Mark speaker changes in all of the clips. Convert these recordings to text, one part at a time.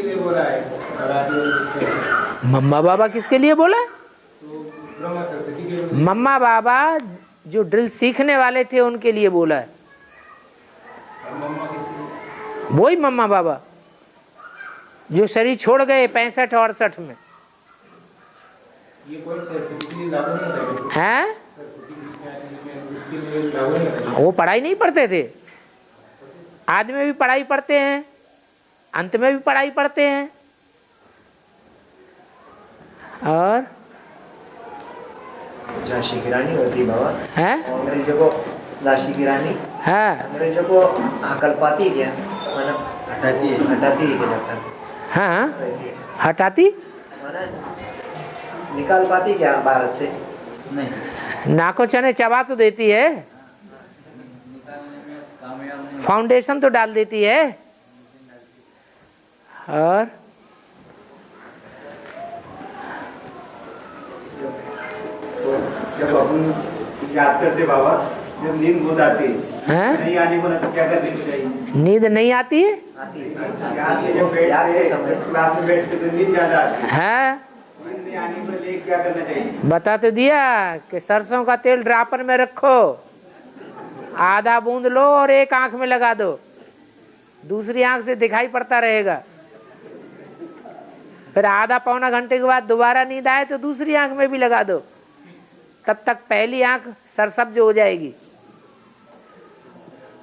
Speaker 1: के लिए बोला है,
Speaker 2: मम्मा बाबा किसके लिए बोला?
Speaker 1: तो ब्रह्मा सरस्वती के लिए।
Speaker 2: मम्मा बाबा जो ड्रिल सीखने वाले थे उनके लिए बोला है।
Speaker 1: मम्मा किसके?
Speaker 2: वही मम्मा बाबा जो शरीर छोड़ गए 65 और 68 में।
Speaker 1: ये कोई सरस्वती के लिए लागू नहीं होता
Speaker 2: हैं?
Speaker 1: सरस्वती उसके लिए लागू नहीं होता।
Speaker 2: वो पढ़ाई नहीं पढ़ते थे? आदि में भी पढ़ाई पढ़ते हैं, अंत में भी पढ़ाई पढ़ते हैं। और
Speaker 3: झांसी की रानी होती बाबा
Speaker 2: है
Speaker 3: अंग्रेजों को, झांसी की रानी
Speaker 2: हाँ
Speaker 3: अंग्रेजों को हकल पाती क्या, मतलब हटाती है क्या लगता है?
Speaker 2: हाँ हटाती
Speaker 3: मतलब निकाल पाती क्या भारत से? नहीं,
Speaker 2: नाको चने चबा तो देती है, फाउंडेशन तो डाल देती है। और
Speaker 1: जब अपन याद करते बाबा, जब नींद बहुत आती
Speaker 2: हैं?
Speaker 1: नहीं आने को ना तो क्या करने को चाहिए?
Speaker 2: नींद नहीं आती है?
Speaker 1: याद में जब बैठते क्लास में बैठते तो नींद ज्यादा आती है।
Speaker 2: हैं?
Speaker 1: नींद नहीं आने के लिए क्या करना चाहिए?
Speaker 2: बता तो दिया कि सरसों का तेल ड्रापर में रखो, आधा बूंद लो और एक आंख में लगा दो, दूसरी आंख से दिखाई पड़ता रहेगा। फिर आधा पौना घंटे के बाद दोबारा नींद आए तो दूसरी आंख में भी लगा दो, तब तक पहली आंख सरसब्ज हो जाएगी।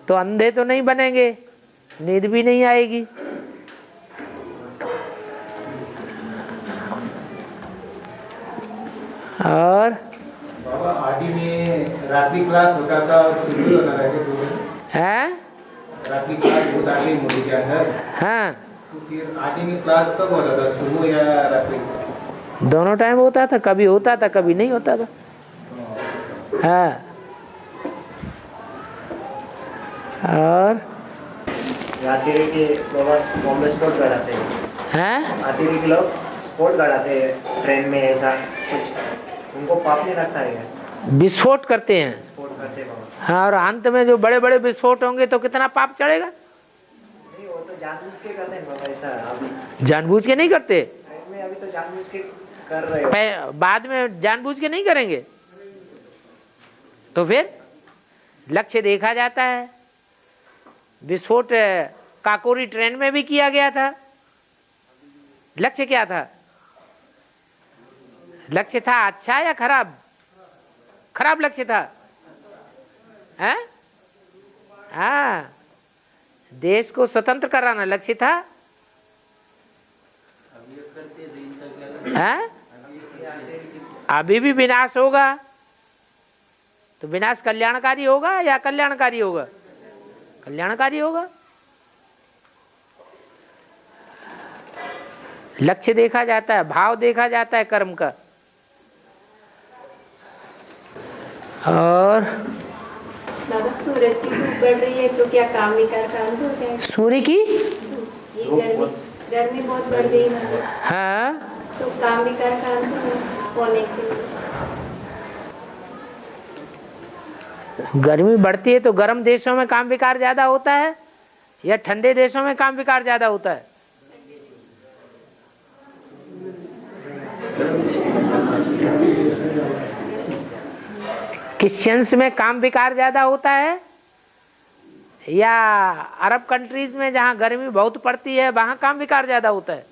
Speaker 2: तो अंधे तो नहीं बनेंगे, नींद भी नहीं आएगी। और
Speaker 1: बाबा आदि में रात्रि क्लास होता था, शुरू होना रहते
Speaker 2: है
Speaker 1: रात्रि क्लास बहुत आगे मोदी क्या है।
Speaker 2: हाँ
Speaker 1: तो फिर आदि में क्लास कब होता था, सुबह या रात्रि?
Speaker 2: दोनों टाइम होता था, कभी होता था कभी नहीं होता था। हाँ और
Speaker 3: आतिरे के बाबा बॉम्बे स्पोर्ट गड़ाते
Speaker 2: हैं?
Speaker 3: आतिरे के लोग स्पोर्ट गड़ाते हैं ट्रेन में, ऐसा कुछ उनको पाप नहीं लगता है क्या?
Speaker 2: विस्फोट करते हैं।
Speaker 3: स्पोर्ट करते हैं बाबा।
Speaker 2: हाँ और अंत में जो बड़े बड़े विस्फोट होंगे तो कितना पाप चढ़ेगा?
Speaker 3: नहीं, वो तो जानबूझ के करते हैं बाबा, ऐसा अभी
Speaker 2: जानबूझ के नहीं करते,
Speaker 3: ट्रेन में अभी तो जानबूझ के कर रहे हो।
Speaker 2: बाद में जानबूझ के नहीं करेंगे। तो फिर लक्ष्य देखा जाता है। विस्फोट काकोरी ट्रेन में भी किया गया था। लक्ष्य क्या था? लक्ष्य था अच्छा या खराब? खराब लक्ष्य था। हैं? हाँ, देश को स्वतंत्र कराना लक्ष्य था। हैं? अभी भी विनाश होगा, तो विनाश कल्याणकारी होगा या कल्याणकारी होगा? कल्याणकारी होगा। लक्ष्य देखा जाता है, भाव देखा जाता है कर्म का। और
Speaker 4: बाबा सूरज की धूप बढ़ रही है तो क्या काम विकार का अंत हो जाएगा?
Speaker 2: सूर्य की
Speaker 4: ये गर्मी बहुत बढ़ गई है,
Speaker 2: हाँ
Speaker 4: तो काम विकार का अंत होने के लिए
Speaker 2: गर्मी बढ़ती है तो गर्म देशों में काम विकार ज्यादा होता है या ठंडे देशों में काम विकार ज्यादा होता है? क्रिश्चियंस में काम विकार ज्यादा होता है या अरब कंट्रीज में जहां गर्मी बहुत पड़ती है वहां काम विकार ज्यादा होता है?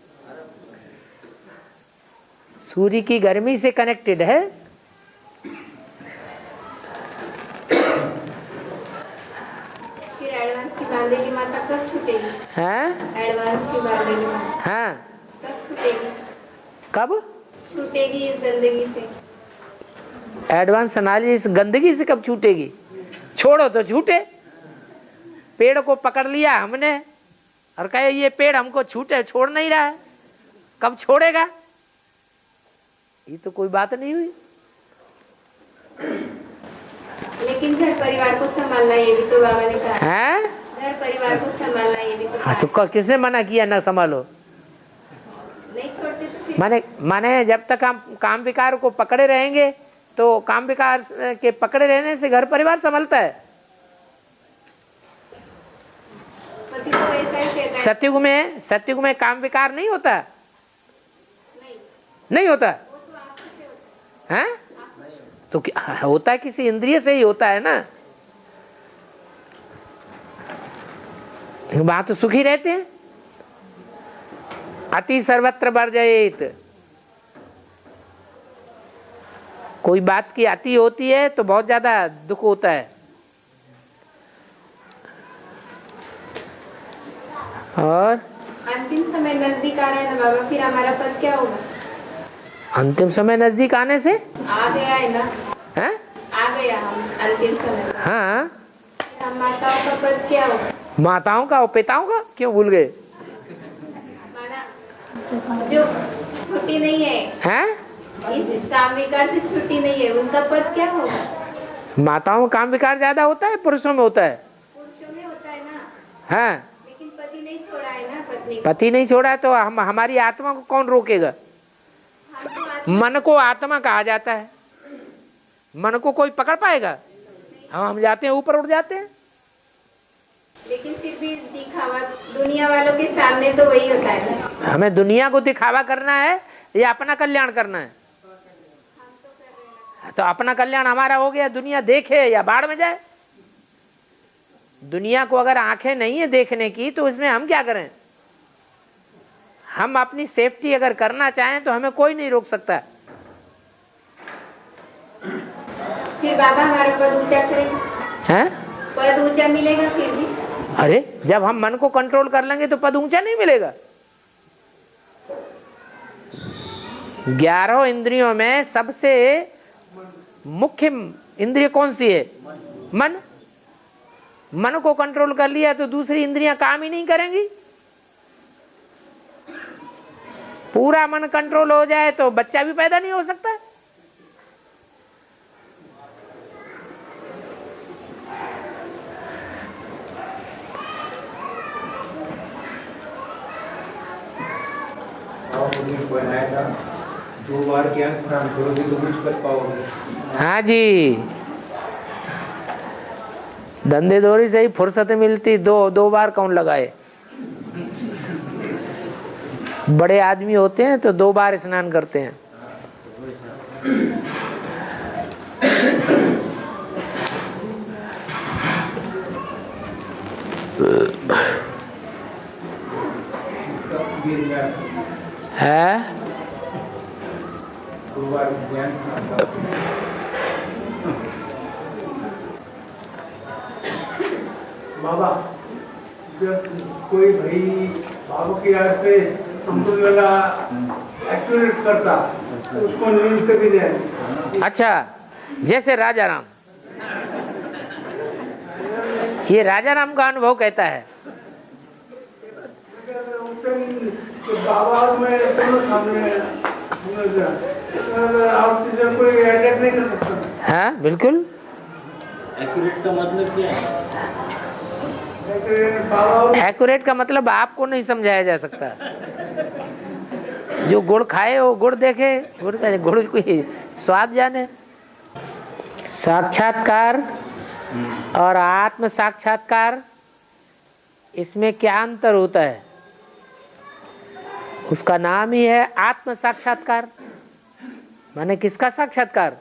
Speaker 2: सूर्य की गर्मी से कनेक्टेड है।
Speaker 4: फिर एडवांस की बांधेली माता कब छूटेगी?
Speaker 2: हैं?
Speaker 4: एडवांस की बांधेली माता
Speaker 2: हाँ
Speaker 4: कब छूटेगी?
Speaker 2: कब
Speaker 4: छूटेगी इस गंदगी से?
Speaker 2: एडवांस एनालिसिस गंदगी से कब छूटेगी? छोड़ो तो छूटे। पेड़ को पकड़ लिया हमने और कहे ये पेड़ हमको छूटे, छोड़ नहीं रहा है, कब छोड़ेगा? ये तो कोई बात नहीं हुई।
Speaker 4: लेकिन घर परिवार को संभालना ये भी तो बाबा ने कहा।
Speaker 2: हैं?
Speaker 4: घर परिवार को संभालना ये भी तो
Speaker 2: हाँ तो
Speaker 4: कहा।
Speaker 2: किसने मना किया ना संभालो?
Speaker 4: नहीं छोड़ते तो फिर
Speaker 2: माने जब तक हम काम विकार को पकड़े रहेंगे तो काम विकार के पकड़े रहने से घर परिवार संभलता है।
Speaker 4: पति तो ऐसा ही कहता है
Speaker 2: सत्युग में काम विकार नहीं होता? नहीं होता है? तो होता है किसी इंद्रिय से ही होता है ना। वहां तो सुखी रहते हैं। अति सर्वत्र वर्जयेत। कोई बात की अति होती है तो बहुत ज्यादा दुख होता है। और
Speaker 4: अंतिम समय नजदीक आ रहा है ना बाबा, फिर हमारा पद क्या होगा?
Speaker 2: अंतिम समय नजदीक आने से
Speaker 4: आ गया है ना?
Speaker 2: है?
Speaker 4: आ गया हम अंतिम समय।
Speaker 2: हाँ,
Speaker 4: फिर हम माताओं का पद क्या होगा?
Speaker 2: माताओं का और पिताओं का क्यों भूल गए?
Speaker 4: माना जो छुट्टी नहीं है,
Speaker 2: हैं?
Speaker 4: इस काम विकार से छुट्टी नहीं है, उनका पद क्या होगा?
Speaker 2: माताओं में काम विकार ज्यादा होता है, पुरुषों में होता है?
Speaker 4: पुरुषों में होता है ना।
Speaker 2: हाँ,
Speaker 4: लेकिन पति नहीं छोड़ा है ना, पत्नी को।
Speaker 2: पति नहीं छोड़ा है तो हमारी आत्मा को कौन रोकेगा?
Speaker 4: हम तो आत्मा
Speaker 2: मन को आत्मा कहा जाता है। मन को कोई पकड़ पाएगा? हम जाते हैं ऊपर उड़ जाते हैं।
Speaker 4: लेकिन फिर भी दिखावा दुनिया वालों के सामने तो वही होता है।
Speaker 2: हमें दुनिया को दिखावा करना है या अपना कल्याण करना है? तो अपना कल्याण हमारा हो गया, दुनिया देखे या बाढ़ में जाए। दुनिया को अगर आंखें नहीं है देखने की तो इसमें हम क्या करें? हम अपनी सेफ्टी अगर करना चाहें तो हमें कोई नहीं रोक सकता।
Speaker 4: फिर बाबा हमारा पद ऊंचा करेगा,
Speaker 2: हैं?
Speaker 4: पद ऊंचा मिलेगा फिर भी।
Speaker 2: अरे जब हम मन को कंट्रोल कर लेंगे तो पद ऊंचा नहीं मिलेगा। 11 इंद्रियों में सबसे मुख्य इंद्रिय कौन सी है? मन। मन को कंट्रोल कर लिया तो दूसरी इंद्रियां काम ही नहीं करेंगी। पूरा मन कंट्रोल हो जाए तो बच्चा भी पैदा नहीं हो सकता।
Speaker 1: बनाया था 2 बार ज्ञान स्नान करोगे तो कुछ कर पाओगे।
Speaker 2: हाँ जी, धंधे दोरी से ही फुर्सत मिलती, दो बार कौन लगाए? बड़े आदमी होते हैं तो 2 बार स्नान करते हैं। है
Speaker 1: 2 बार ज्ञान स्नान।
Speaker 5: बाबा जब कोई भाई बाबा की याद पे हमको वाला एक्टिवेट करता तो उसको नींद कभी नहीं आती।
Speaker 2: अच्छा, जैसे राजा राम, ये राजा राम का अनुभव कहता है।
Speaker 5: उस टाइम बाबा और मैं दोनों सामने आरती से कोई अटैक नहीं कर सकता।
Speaker 2: हाँ बिल्कुल।
Speaker 6: एक्यूरेट का मतलब क्या है?
Speaker 2: एक्यूरेट का मतलब आपको नहीं समझाया जा सकता। जो गुड़ खाए वो गुड़ देखे, गुड़ कोई स्वाद जाने। साक्षात्कार और आत्म साक्षात्कार, इसमें क्या अंतर होता है? उसका नाम ही है आत्म साक्षात्कार। माने किसका साक्षात्कार?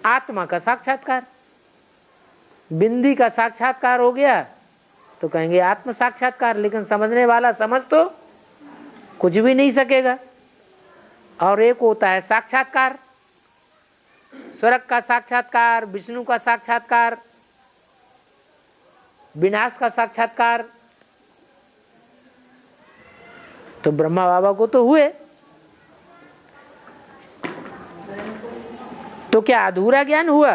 Speaker 2: आत्मा का साक्षात्कार। बिंदी का साक्षात्कार हो गया तो कहेंगे आत्म साक्षात्कार, लेकिन समझने वाला समझ तो कुछ भी नहीं सकेगा। और एक होता है साक्षात्कार, स्वर्ग का साक्षात्कार, विष्णु का साक्षात्कार, विनाश का साक्षात्कार। तो ब्रह्मा बाबा को तो हुए, तो क्या अधूरा ज्ञान हुआ?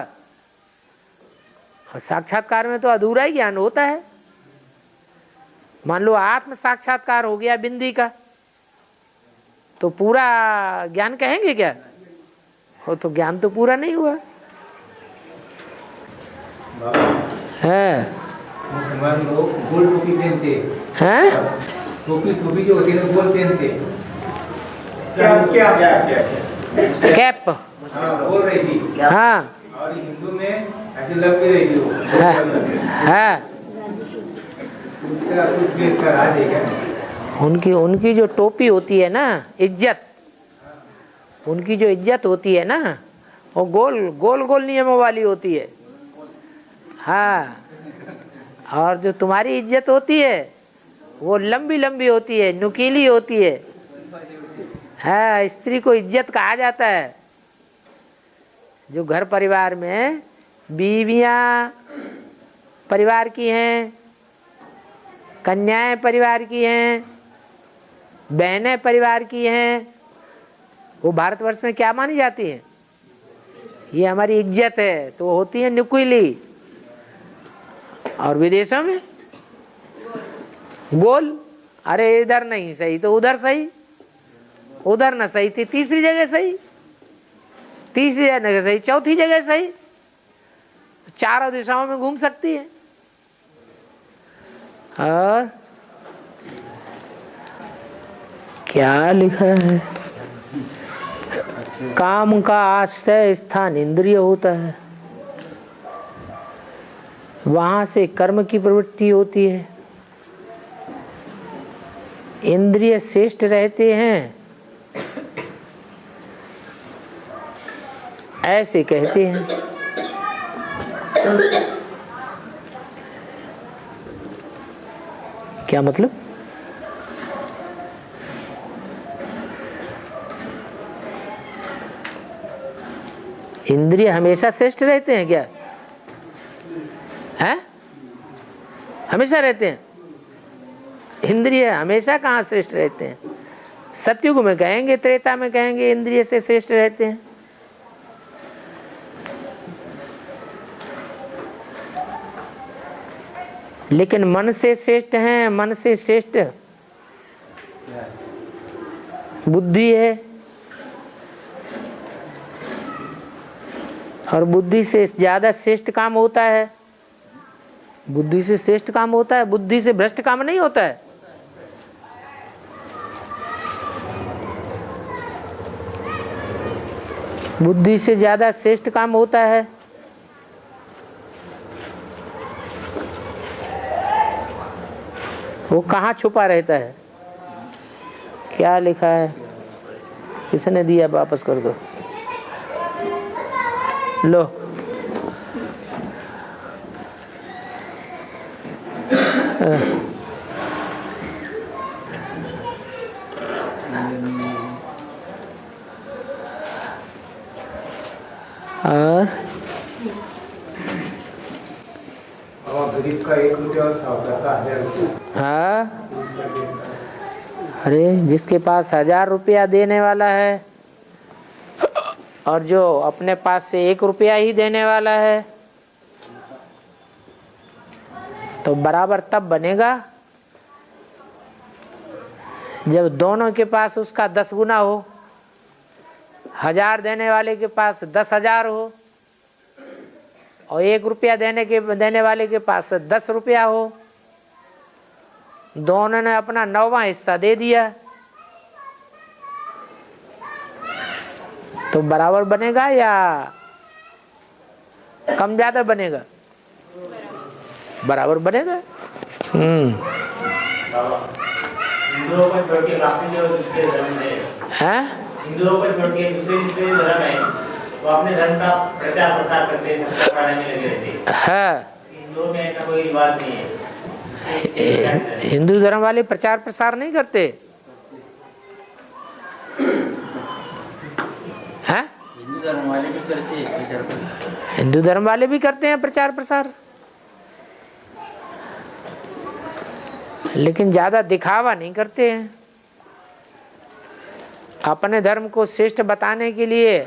Speaker 2: और साक्षात्कार में तो अधूरा ही ज्ञान होता है। मान लो आत्म साक्षात्कार हो गया बिंदी का, तो पूरा ज्ञान कहेंगे क्या? हो तो ज्ञान तो पूरा नहीं हुआ है।
Speaker 1: मुसलमान लोग गोल टोपी पहनते
Speaker 2: हैं?
Speaker 1: टोपी जो होती है गोल पहनते।
Speaker 5: क्या
Speaker 2: कैप।
Speaker 1: हाँ, बोल रही थी।
Speaker 2: हाँ
Speaker 1: और हिंदू में ऐसे लग भी रही थी वो।
Speaker 2: है।
Speaker 1: उसका कुछ भी इसका राज है क्या?
Speaker 2: उनकी उनकी जो टोपी होती है ना, इज्जत, उनकी जो इज्जत होती है ना, वो गोल गोल गोल नियमों वाली होती है। हाँ, और जो तुम्हारी इज्जत होती है वो लंबी लंबी होती है, नुकीली होती है। हाँ, स्त्री को इज्जत कहा जाता है। जो घर परिवार में बीवियां परिवार की हैं, कन्याएं परिवार की हैं, बहनें परिवार की हैं, वो भारतवर्ष में क्या मानी जाती हैं? ये हमारी इज्जत है, तो होती है नुकीली। और विदेशों में गोल, अरे इधर नहीं सही तो उधर सही, उधर न सही थी तीसरी जगह सही, तीसरी जगह सही चौथी जगह सही, तो चारों दिशाओं में घूम सकती है। और क्या लिखा है? काम का आश्रय स्थान इंद्रिय होता है, वहां से कर्म की प्रवृत्ति होती है। इंद्रिय श्रेष्ठ रहते हैं ऐसे कहते हैं। क्या मतलब? इंद्रिय हमेशा श्रेष्ठ रहते हैं क्या? हैं? हमेशा रहते हैं? इंद्रिय हमेशा कहाँ श्रेष्ठ रहते हैं? सतयुग में कहेंगे, त्रेता में कहेंगे इंद्रिय से श्रेष्ठ रहते हैं। लेकिन मन से श्रेष्ठ हैं। मन से श्रेष्ठ बुद्धि है, और बुद्धि से ज्यादा श्रेष्ठ काम होता है। बुद्धि से श्रेष्ठ काम होता है, बुद्धि से भ्रष्ट काम नहीं होता है। बुद्धि से ज्यादा श्रेष्ठ काम होता है। वो कहाँ छुपा रहता है? क्या लिखा है? किसने दिया? वापस कर दो। लो,
Speaker 1: और गरीब का 1 रुपया और साहूकार का 1000 रुपया।
Speaker 2: हाँ, अरे जिसके पास 1000 रुपया देने वाला है और जो अपने पास से 1 रुपया ही देने वाला है, तो बराबर तब बनेगा जब दोनों के पास उसका 10 गुना हो। 1000 देने वाले के पास 10,000 हो और 1 रुपया देने वाले के पास 10 रुपया हो। दोनों ने अपना 9वां हिस्सा दे दिया, तो बराबर बनेगा या कम ज्यादा बनेगा? बराबर बनेगा।
Speaker 6: हिंदुओं को छोड़ के बाकी जो दूसरे धर्म है, हिंदुओं को छोड़ के दूसरे धर्म है, वो अपने धर्म का प्रचार प्रसार करते हैं, सबका कराने में लगे रहते हैं। हिंदुओं में ऐसा कोई बात नहीं है।
Speaker 2: हिंदू धर्म वाले प्रचार प्रसार नहीं करते हैं?
Speaker 6: हिंदू धर्म वाले भी करते हैं,
Speaker 2: हिंदू धर्म वाले भी करते हैं प्रचार प्रसार, लेकिन ज्यादा दिखावा नहीं करते हैं। अपने धर्म को श्रेष्ठ बताने के लिए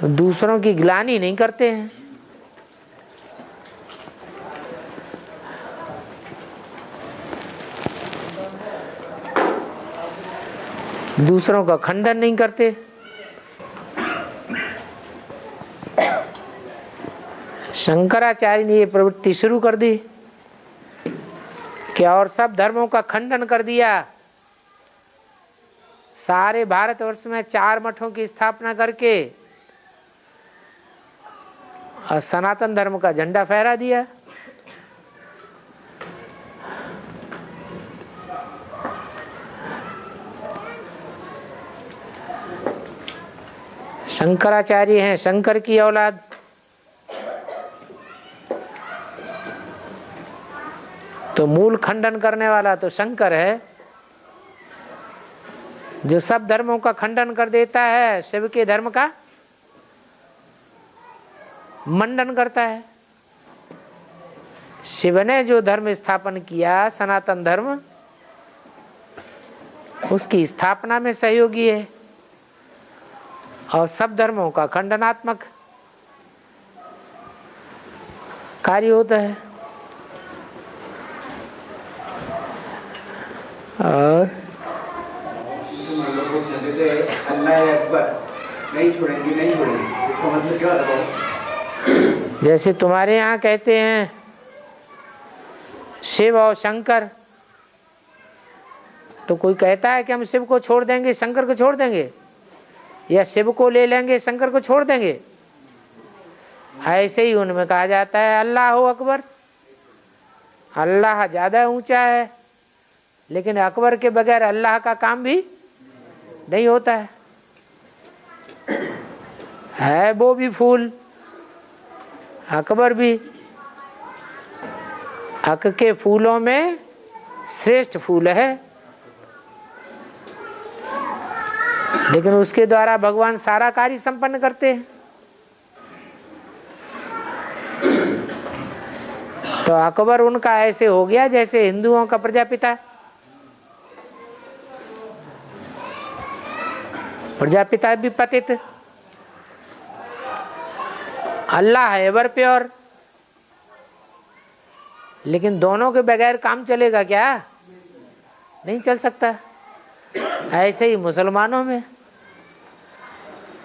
Speaker 2: दूसरों की ग्लानि नहीं करते हैं। दूसरों का खंडन नहीं करते। शंकराचार्य ने ये प्रवृत्ति शुरू कर दी कि और सब धर्मों का खंडन कर दिया। सारे भारतवर्ष में 4 मठों की स्थापना करके और सनातन धर्म का झंडा फहरा दिया। शंकराचार्य हैं, शंकर की औलाद। तो मूल खंडन करने वाला तो शंकर है, जो सब धर्मों का खंडन कर देता है, शिव के धर्म का मंडन करता है। शिव ने जो धर्म स्थापन किया, सनातन धर्म, उसकी स्थापना में सहयोगी है और सब धर्मों का खंडनात्मक कार्य होता है। और
Speaker 1: लोग कहते थे अल्लाह अकबर, नहीं छोड़ेंगे नहीं छोड़ेंगे, इसका मतलब क्या होता?
Speaker 2: जैसे तुम्हारे यहाँ कहते हैं शिव और शंकर, तो कोई कहता है कि हम शिव को छोड़ देंगे शंकर को छोड़ देंगे, या शिव को ले लेंगे शंकर को छोड़ देंगे? ऐसे ही उनमें कहा जाता है अल्लाह हो अकबर, अल्लाह ज्यादा ऊंचा है, लेकिन अकबर के बगैर अल्लाह का काम भी नहीं होता है वो भी फूल, अकबर भी। अक के फूलों में श्रेष्ठ फूल है, लेकिन उसके द्वारा भगवान सारा कार्य संपन्न करते हैं। तो अकबर उनका ऐसे हो गया जैसे हिंदुओं का प्रजापिता। प्रजापिता भी पतित, अल्लाह है एवर प्योर, लेकिन दोनों के बगैर काम चलेगा क्या? नहीं चल सकता। ऐसे ही मुसलमानों में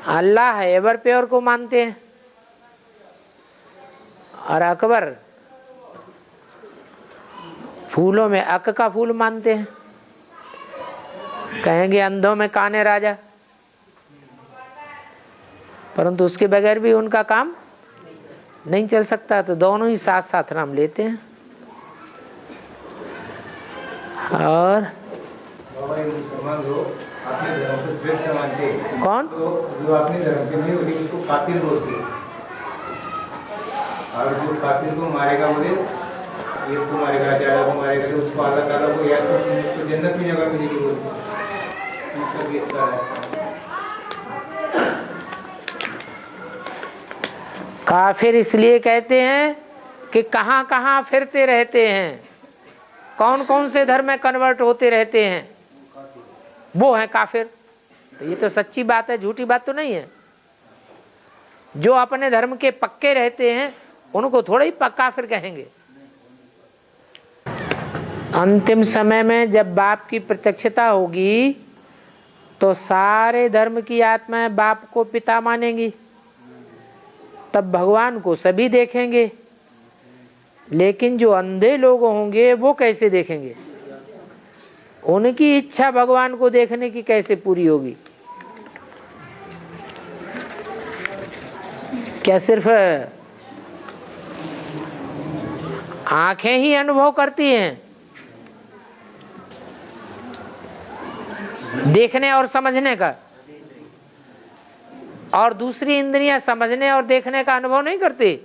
Speaker 2: अल्लाह है एवर प्योर को मानते हैं और अकबर फूलों में अक का फूल मानते हैं। कहेंगे अंधों में काने राजा, परंतु उसके बगैर भी उनका काम नहीं चल सकता। तो दोनों ही साथ साथ नाम लेते हैं। और
Speaker 1: मुसलमान लोग अपने धर्म को श्रेष्ठ मानते हैं।
Speaker 2: कौन?
Speaker 1: तो जो अपने धर्म के नहीं होते उसको कातिल बोलते हैं, और जो कातिल को मारेगा बोले ये को मारेगा, ज्यादा को मारेगा, तो उसको अल्लाह ताला को या तो उसको जन्नत की जगह मिलेगी बोलते हैं। इसका भी अच्छा है।
Speaker 2: काफिर इसलिए कहते हैं कि कहां कहां फिरते रहते हैं, कौन कौन से धर्म में कन्वर्ट होते रहते हैं, वो है काफिर। तो ये तो सच्ची बात है, झूठी बात तो नहीं है। जो अपने धर्म के पक्के रहते हैं उनको थोड़ा ही काफिर कहेंगे। अंतिम समय में जब बाप की प्रत्यक्षता होगी तो सारे धर्म की आत्माएं बाप को पिता मानेंगी, तब भगवान को सभी देखेंगे। लेकिन जो अंधे लोग होंगे वो कैसे देखेंगे? उनकी इच्छा भगवान को देखने की कैसे पूरी होगी? क्या सिर्फ आंखें ही अनुभव करती हैं देखने और समझने का, और दूसरी इंद्रियां समझने और देखने का अनुभव नहीं करती?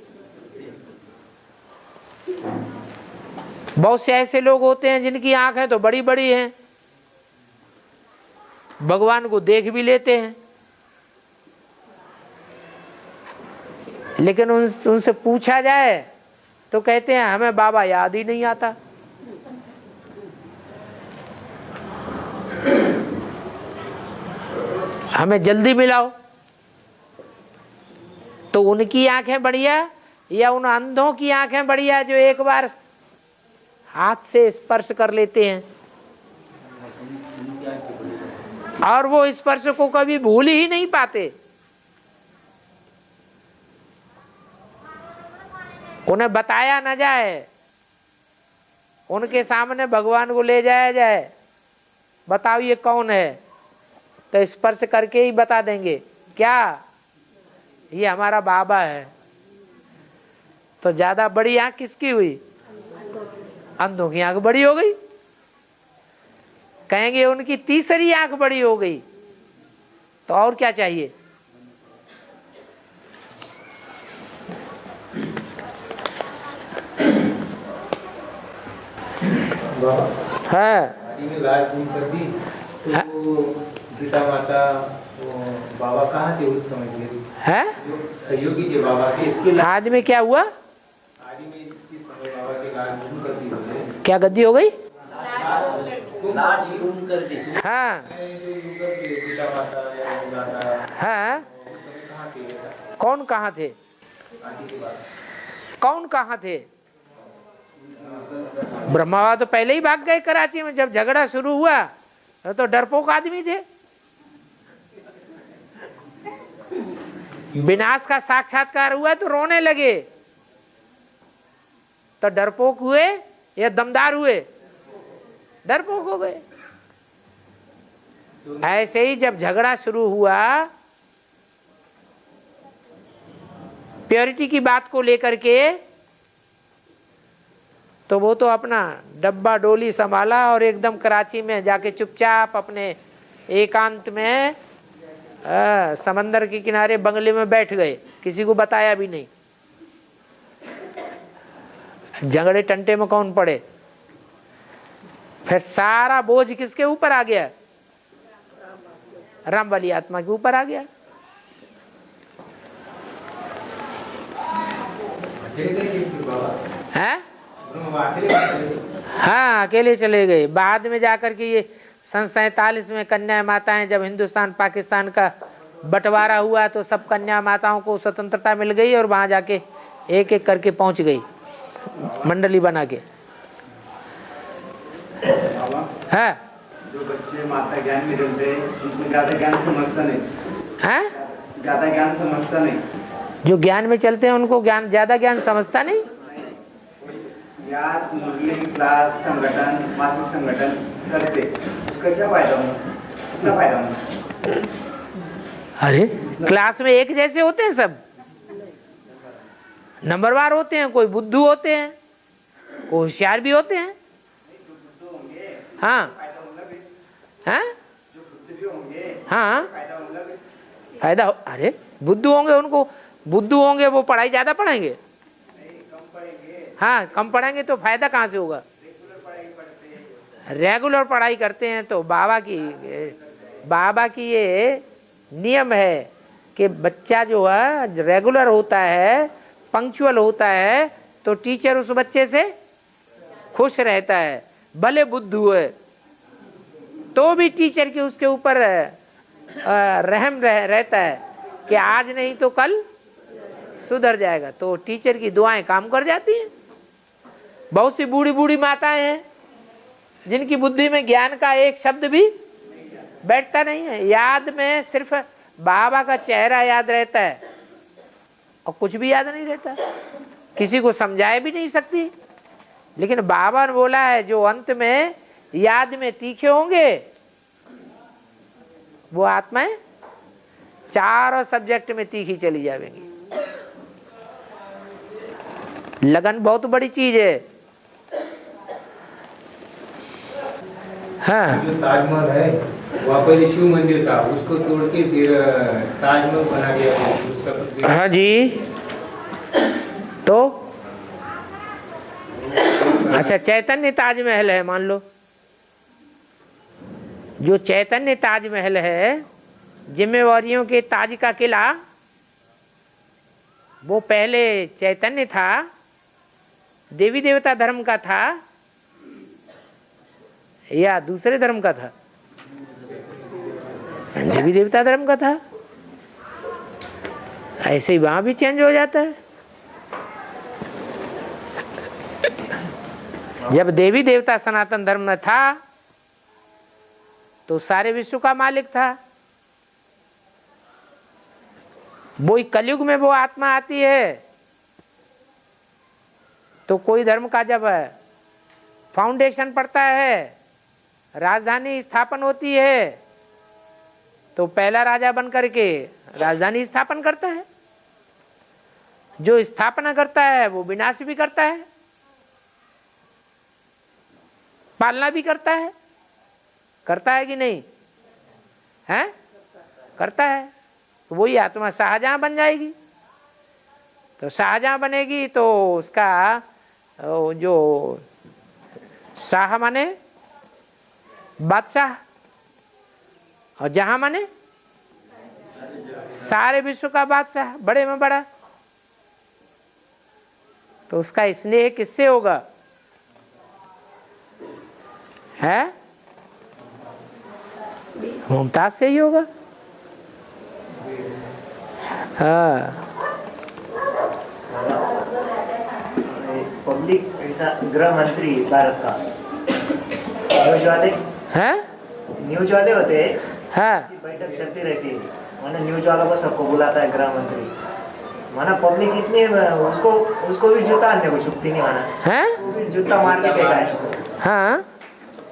Speaker 2: बहुत से ऐसे लोग होते हैं जिनकी आंखें तो बड़ी बड़ी हैं, भगवान को देख भी लेते हैं, लेकिन उनसे पूछा जाए तो कहते हैं हमें बाबा याद ही नहीं आता। हमें जल्दी मिलाओ। तो उनकी आंखें बढ़िया या उन अंधों की आंखें बढ़िया जो एक बार हाथ से स्पर्श कर लेते हैं और वो स्पर्श को कभी भूल ही नहीं पाते? उन्हें बताया न जाए, उनके सामने भगवान को ले जाया जाए, बताओ ये कौन है, तो स्पर्श करके ही बता देंगे क्या ये हमारा बाबा है। तो ज्यादा बड़ी आंख किसकी हुई? अंधों की आंख बड़ी हो गई। कहेंगे उनकी तीसरी आंख बड़ी हो गई। तो और क्या चाहिए?
Speaker 1: बाबा
Speaker 2: हाँ
Speaker 1: आदि में लाश गुम कर दी तो गीता माता वो बाबा कहाँ थे उस समय के?
Speaker 2: है
Speaker 1: जो सहयोगी थे बाबा के इसके
Speaker 2: आदि में क्या हुआ?
Speaker 1: आदि में इस समय बाबा के लाश गुम कर दी गई।
Speaker 2: क्या गद्दी हो गई?
Speaker 6: लाश गुम कर दी।
Speaker 2: हाँ
Speaker 1: गीता माता या माता
Speaker 2: हाँ
Speaker 1: उस समय कहाँ थे ऐसा?
Speaker 2: कौन कहाँ थे?
Speaker 1: आदि के बाद
Speaker 2: कौन कहाँ थे? ब्रह्मा बाबा तो पहले ही भाग गए कराची में। जब झगड़ा शुरू हुआ तो डरपोक आदमी थे। विनाश का साक्षात्कार हुआ तो रोने लगे। तो डरपोक हुए या दमदार हुए? डरपोक हो गए। ऐसे ही जब झगड़ा शुरू हुआ प्योरिटी की बात को लेकर के, तो वो तो अपना डब्बा डोली संभाला और एकदम कराची में जाके चुपचाप अपने एकांत में समंदर के किनारे बंगले में बैठ गए, किसी को बताया भी नहीं। झगड़े टंटे में कौन पड़े? फिर सारा बोझ किसके ऊपर आ गया? राम वाली आत्मा के ऊपर आ गया। है हाँ अकेले चले गए। बाद में जाकर के ये सन 47 में कन्या माताएं जब हिंदुस्तान पाकिस्तान का बंटवारा हुआ तो सब कन्या माताओं को स्वतंत्रता मिल गई और वहां जाके एक एक करके पहुंच गई मंडली बना के। है
Speaker 3: जो बच्चे माता ज्ञान में चलते हैं उनको ज्यादा ज्ञान समझता नहीं
Speaker 2: है?
Speaker 3: ज्यादा ज्ञान समझता नहीं।
Speaker 2: जो ज्ञान में चलते हैं उनको ज्ञान ज्यादा ज्ञान समझता नहीं।
Speaker 3: याद मुरली क्लास संगठन मासिक संगठन करते उसका क्या फायदा होगा? कितना फायदा होगा?
Speaker 2: अरे क्लास में एक जैसे होते हैं सब, नंबरवार होते हैं, कोई बुद्धू होते हैं, कोई होशियार भी होते हैं। हाँ हाँ हाँ फायदा अरे बुद्धू होंगे, उनको बुद्धू होंगे वो पढ़ाई ज्यादा पढ़ाएंगे। हाँ कम पढ़ेंगे तो फायदा कहाँ से होगा? रेगुलर पढ़ाई करते हैं तो बाबा की ये नियम है कि बच्चा जो है रेगुलर होता है, पंक्चुअल होता है तो टीचर उस बच्चे से खुश रहता है। भले बुद्धू है तो भी टीचर की उसके ऊपर रहम रहता है कि आज नहीं तो कल सुधर जाएगा। तो टीचर की दुआएं काम कर जाती हैं। बहुत सी बूढ़ी बूढ़ी माताएं हैं जिनकी बुद्धि में ज्ञान का एक शब्द भी बैठता नहीं है। याद में सिर्फ बाबा का चेहरा याद रहता है और कुछ भी याद नहीं रहता, किसी को समझाए भी नहीं सकती। लेकिन बाबा ने बोला है जो अंत में याद में तीखे होंगे वो आत्माएं चारों सब्जेक्ट में तीखी चली जाएंगी। लगन बहुत बड़ी चीज है। हाँ
Speaker 1: जो ताजमहल है वहाँ पहले शिव मंदिर था, उसको तोड़ के फिर ताजमहल बना दिया उसका।
Speaker 2: हाँ जी तो अच्छा चैतन्य ताजमहल है मान लो। जो चैतन्य ताजमहल है जिम्मेवारियों के ताज का किला, वो पहले चैतन्य था, देवी देवता धर्म का था या दूसरे धर्म का था? देवी देवता धर्म का था। ऐसे ही वहां भी चेंज हो जाता है। जब देवी देवता सनातन धर्म में था तो सारे विश्व का मालिक था। वो कलयुग में वो आत्मा आती है तो कोई धर्म का जब फाउंडेशन पड़ता है, राजधानी स्थापन होती है तो पहला राजा बन करके राजधानी स्थापन करता है। जो स्थापना करता है वो विनाश भी करता है, पालना भी करता है। करता है कि नहीं है? करता है। तो वही आत्मा शाहजहां बन जाएगी। तो शाहजहां बनेगी तो उसका जो शाह माने बादशाह, और जहां माने सारे विश्व का बादशाह, बड़े में बड़ा। तो उसका स्नेह किससे होगा? है मुमताज से ही होगा। हाँ,
Speaker 3: पब्लिक ऐसा गृह मंत्री भारत का न्यूज वाले होते हैं,
Speaker 2: हाँ,
Speaker 3: बैठक चलती रहती है, माना न्यूज वालों को सबको बुलाता है गृह मंत्री, माना पब्लिक इतनी उसको भी जूता आने को छुपती नहीं, माना
Speaker 2: है,
Speaker 3: वो भी जूता मार के फेंका है।
Speaker 2: हाँ,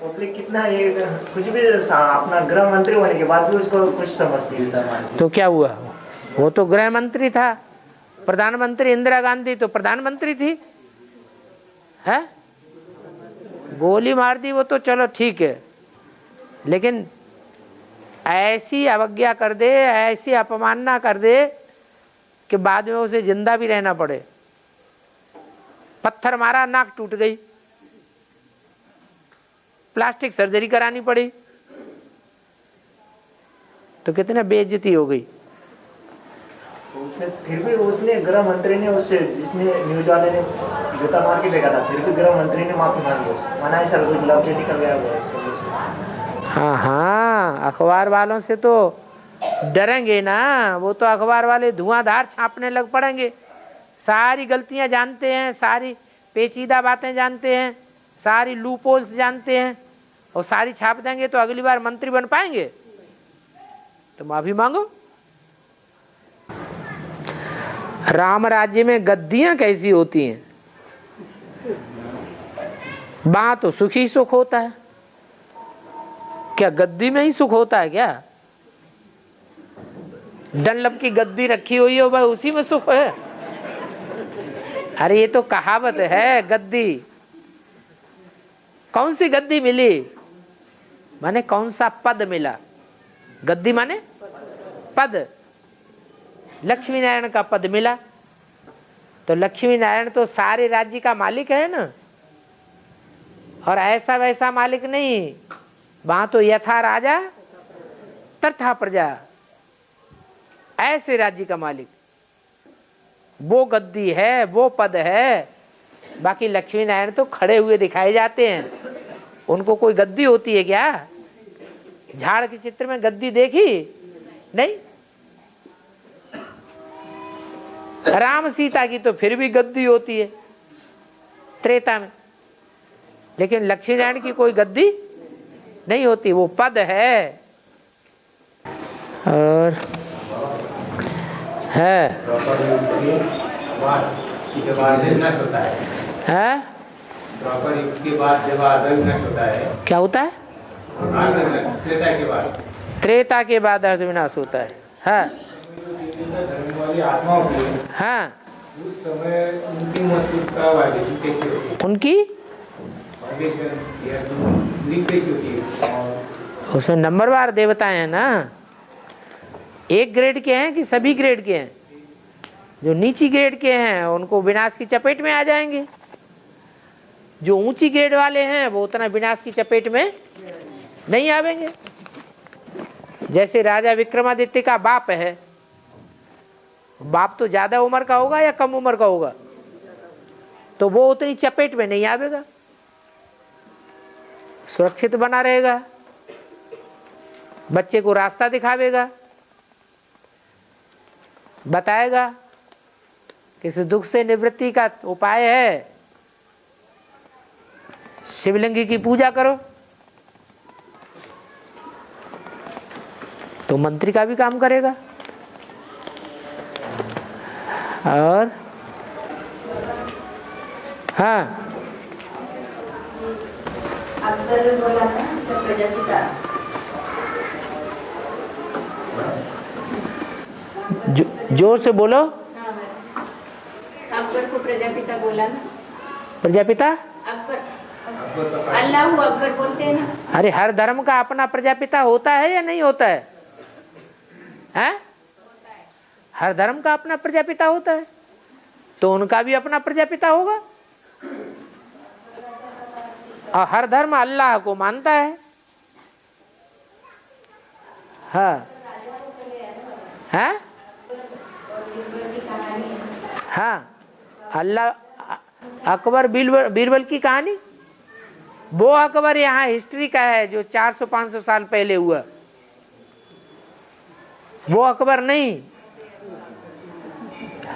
Speaker 3: पब्लिक कितना ये कुछ भी अपना गृह मंत्री होने के बाद भी उसको कुछ समझती है।
Speaker 2: तो क्या हुआ? वो तो गृह मंत्री था। प्रधानमंत्री इंदिरा गांधी तो प्रधानमंत्री थी, है? गोली मार दी वो तो चलो ठीक है, लेकिन ऐसी अवज्ञा कर दे, ऐसी अपमानना कर दे कि बाद में उसे जिंदा भी रहना पड़े। पत्थर मारा, नाक टूट गई, प्लास्टिक सर्जरी करानी पड़ी, तो कितने बेइज्जती हो गई।
Speaker 3: उसने फिर भी उसने गृह मंत्री ने उससे, जिसने न्यूज वाले ने जूता मार के फेंका था, फिर भी गृह मंत्री ने माफी मांगी उससे, माना है सर कुछ लव चेटी कर गया उससे।
Speaker 2: हाँ हाँ, अखबार वालों से तो डरेंगे ना, वो तो अखबार वाले धुआंधार छापने लग पड़ेंगे। सारी गलतियां जानते हैं, सारी पेचीदा बातें जानते हैं, सारी लूपहोल्स जानते हैं, और सारी छाप देंगे तो अगली बार मंत्री बन पाएंगे? तो माफी मांगो। राम राज्य में गद्दियां कैसी होती हैं? वहां तो सुख ही सुख होता है। क्या गद्दी में ही सुख होता है क्या? डनलप की गद्दी रखी हुई हो भाई, उसी में सुख है? अरे ये तो कहावत है। गद्दी कौन सी गद्दी मिली माने कौन सा पद मिला? गद्दी माने पद। लक्ष्मी नारायण का पद मिला, तो लक्ष्मी नारायण तो सारे राज्य का मालिक है ना, और ऐसा वैसा मालिक नहीं। वहां तो यथा राजा तथा प्रजा, ऐसे राज्य का मालिक वो गद्दी है, वो पद है। बाकी लक्ष्मी नारायण तो खड़े हुए दिखाए जाते हैं, उनको कोई गद्दी होती है क्या? झाड़ के चित्र में गद्दी देखी नहीं? राम सीता की तो फिर भी गद्दी होती है त्रेता में, लेकिन लक्ष्मी नारायण की कोई गद्दी नहीं होती, वो पद है। और है क्या होता है? त्रेता के बाद अर्थ विनाश होता है। हाँ हाँ,
Speaker 1: उस समय उनकी महसूस का वाली कैसी होती है?
Speaker 2: उनकी
Speaker 1: कैसी होती है?
Speaker 2: उसमें नंबरवार देवताएं हैं ना। एक ग्रेड के हैं कि सभी ग्रेड के हैं? जो नीची ग्रेड के हैं उनको विनाश की चपेट में आ जाएंगे, जो ऊंची ग्रेड वाले हैं वो उतना विनाश की चपेट में नहीं आवेंगे। जैसे राजा विक्रमादित्य का बाप है, बाप तो ज्यादा उम्र का होगा या कम उम्र का होगा, तो वो उतनी चपेट में नहीं आवेगा, सुरक्षित बना रहेगा, बच्चे को रास्ता दिखावेगा, बताएगा कि इस दुख से निवृत्ति का उपाय है शिवलिंग की पूजा करो। तो मंत्री का भी काम करेगा। और हाँ,
Speaker 4: अकबर बोला था तो प्रजापिता,
Speaker 2: जोर से बोलो।
Speaker 4: अकबर को प्रजापिता बोला ना।
Speaker 2: प्रजापिता
Speaker 4: अकबर, अल्लाह अकबर बोलते हैं ना।
Speaker 2: अरे हर धर्म का अपना प्रजापिता होता है या नहीं होता है? हैं? हर धर्म का अपना प्रजापिता होता है, तो उनका भी अपना प्रजापिता होगा। और हर धर्म अल्लाह को मानता है। हाँ हाँ हाँ, अल्लाह अकबर बीरबल की कहानी, वो अकबर यहाँ हिस्ट्री का है जो 400-500 साल पहले हुआ, वो अकबर नहीं।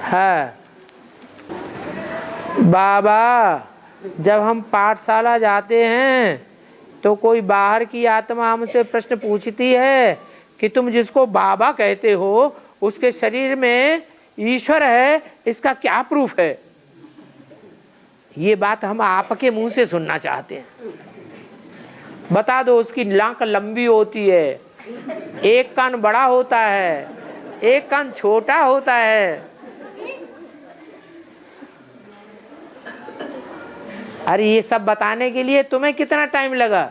Speaker 2: है बाबा, जब हम पाठशाला जाते हैं तो कोई बाहर की आत्मा हमसे प्रश्न पूछती है कि तुम जिसको बाबा कहते हो उसके शरीर में ईश्वर है, इसका क्या प्रूफ है? ये बात हम आपके मुंह से सुनना चाहते हैं। बता दो, उसकी नाक लंबी होती है, एक कान बड़ा होता है, एक कान छोटा होता है। अरे ये सब बताने के लिए तुम्हें कितना टाइम लगा?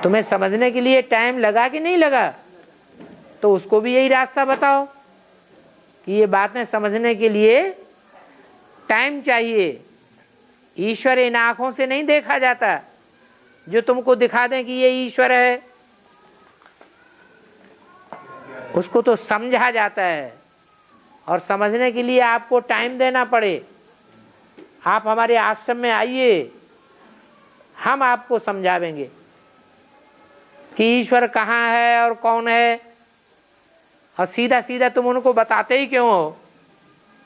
Speaker 2: तुम्हें समझने के लिए टाइम लगा कि नहीं लगा? तो उसको भी यही रास्ता बताओ कि ये बातें समझने के लिए टाइम चाहिए। ईश्वर इन आंखों से नहीं देखा जाता जो तुमको दिखा दें कि ये ईश्वर है, उसको तो समझा जाता है, और समझने के लिए आपको टाइम देना पड़े। आप हमारे आश्रम में आइए, हम आपको समझावेंगे कि ईश्वर कहाँ है और कौन है। और सीधा सीधा तुम उनको बताते ही क्यों हो?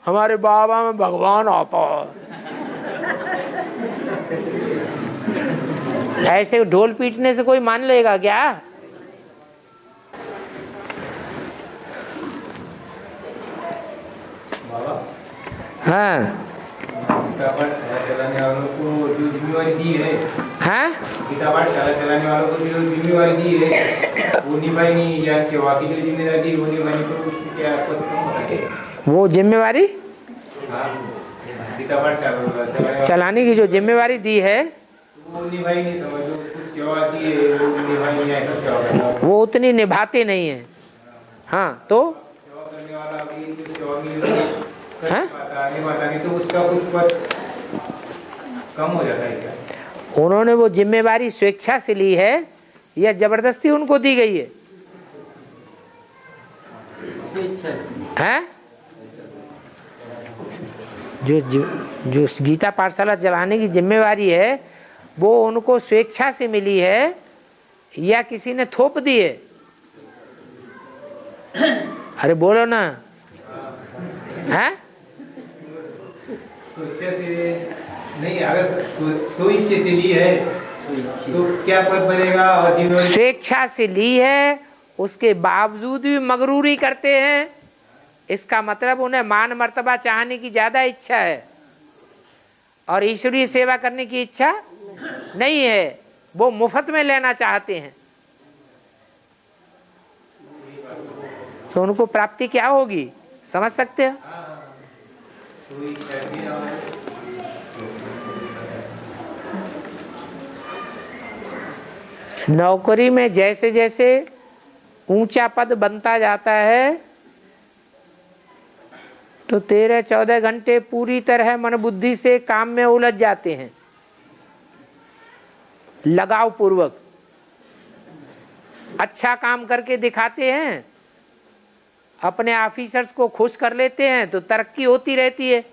Speaker 2: हमारे बाबा में भगवान आता है। ऐसे ढोल पीटने से कोई मान लेगा क्या? हाँ,
Speaker 1: गीता पाठशाला चलाने वालों को जो जिम्मेवारी दी है,
Speaker 2: हाँ,
Speaker 1: गीता पाठशाला चलाने वालों को जो जिम्मेवारी दी है वो निभाई नहीं, या इसके बाकी जो जिम्मेदारी दी वो निभाई, तो उसकी क्या आपको तो
Speaker 2: वो जिम्मेवारी
Speaker 1: गीता पाठशाला
Speaker 2: चलाने की जो जिम्मेवारी दी है
Speaker 1: वो निभाई नहीं, समझो कुछ सेवा की है वो निभाई नहीं, ऐसा सेवा करना
Speaker 2: वो उतनी निभाते नहीं है। हाँ, तो
Speaker 1: सेवा करने वाला अभी जो सेवा मिली
Speaker 2: हाँ?
Speaker 1: निभाता नहीं, तो उसका कुछ पद कम हो जाता है क्या?
Speaker 2: उन्होंने वो जिम्मेवारी स्वेच्छा से ली है या जबरदस्ती उनको दी गई है? हैं? जो गीता पाठशाला चलाने की जिम्मेवारी है वो उनको स्वेच्छा से मिली है या किसी ने थोप दी है? अरे बोलो ना। हैं?
Speaker 1: स्वेच्छा से नहीं, अगर स्वेच्छा से ली है तो क्या पद बनेगा? और जिन्होंने
Speaker 2: स्वेच्छा से ली है उसके बावजूद भी मगरूरी करते हैं, इसका मतलब उन्हें मान मर्तबा चाहने की ज्यादा इच्छा है और ईश्वरीय सेवा करने की इच्छा नहीं है, वो मुफ्त में लेना चाहते हैं। तो उनको प्राप्ति क्या होगी, समझ सकते हो? नौकरी में जैसे जैसे ऊंचा पद बनता जाता है तो 13-14 घंटे पूरी तरह मन बुद्धि से काम में उलझ जाते हैं, लगाव पूर्वक अच्छा काम करके दिखाते हैं, अपने ऑफिसर्स को खुश कर लेते हैं तो तरक्की होती रहती है।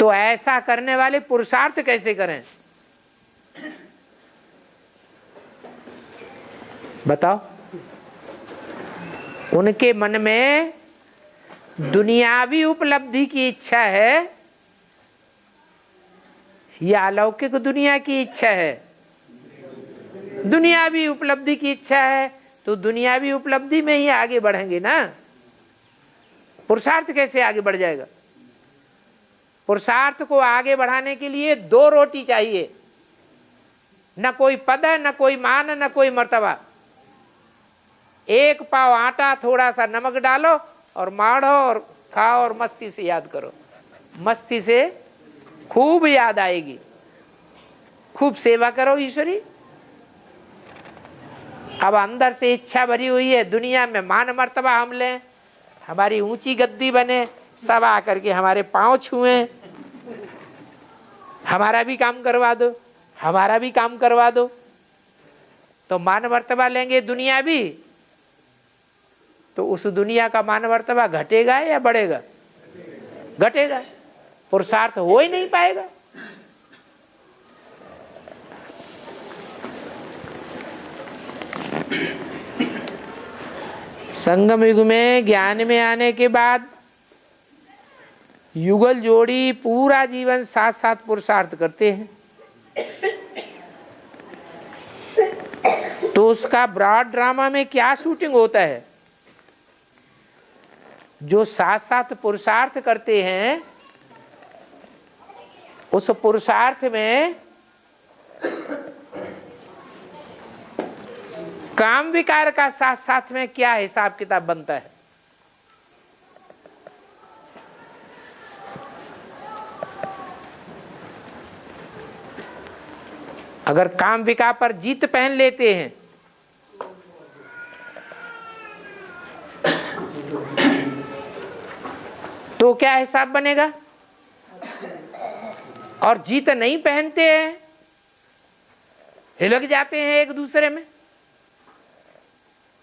Speaker 2: तो ऐसा करने वाले पुरुषार्थ कैसे करें बताओ? उनके मन में दुनियावी उपलब्धि की इच्छा है या अलौकिक दुनिया की इच्छा है? दुनियावी उपलब्धि की इच्छा है तो दुनियावी उपलब्धि में ही आगे बढ़ेंगे ना। पुरुषार्थ कैसे आगे बढ़ जाएगा? पुरुषार्थ को आगे बढ़ाने के लिए 2 रोटी चाहिए, न कोई पद है, न कोई मान, न कोई मर्तबा। 1 पाव आटा, थोड़ा सा नमक डालो और माढ़ो और खाओ और मस्ती से याद करो। मस्ती से खूब याद आएगी, खूब सेवा करो ईश्वरी। अब अंदर से इच्छा भरी हुई है दुनिया में मान मर्तबा हम लें, हमारी ऊंची गद्दी बने, सब आकर के हमारे पांव छुएं, हमारा भी काम करवा दो, हमारा भी काम करवा दो, तो मान मर्तबा लेंगे दुनिया भी, तो उस दुनिया का मान मर्तबा घटेगा या बढ़ेगा? घटेगा, पुरुषार्थ हो ही नहीं पाएगा। संगम युग में ज्ञान में आने के बाद युगल जोड़ी पूरा जीवन साथ साथ पुरुषार्थ करते हैं, तो उसका ब्रॉड ड्रामा में क्या शूटिंग होता है? जो साथ साथ पुरुषार्थ करते हैं, उस पुरुषार्थ में काम विकार का साथ साथ में क्या हिसाब किताब बनता है? अगर काम विकार पर जीत पहन लेते हैं तो क्या हिसाब बनेगा? और जीत नहीं पहनते हैं, हिलक जाते हैं एक दूसरे में,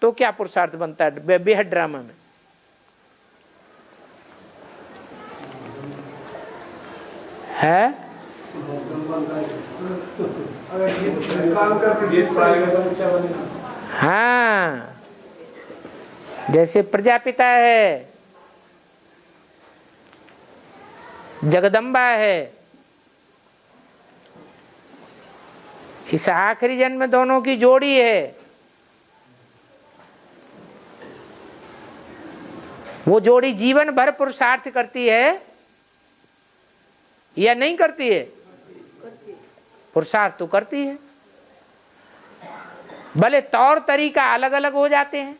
Speaker 2: तो क्या पुरुषार्थ बनता है बेहद ड्रामा में? है हाँ, जैसे प्रजापिता है, जगदम्बा है, इस आखिरी जन्म में दोनों की जोड़ी है। वो जोड़ी जीवन भर पुरुषार्थ करती है या नहीं करती है? पुरुषार्थ तो करती है, भले तौर तरीका अलग अलग हो जाते हैं,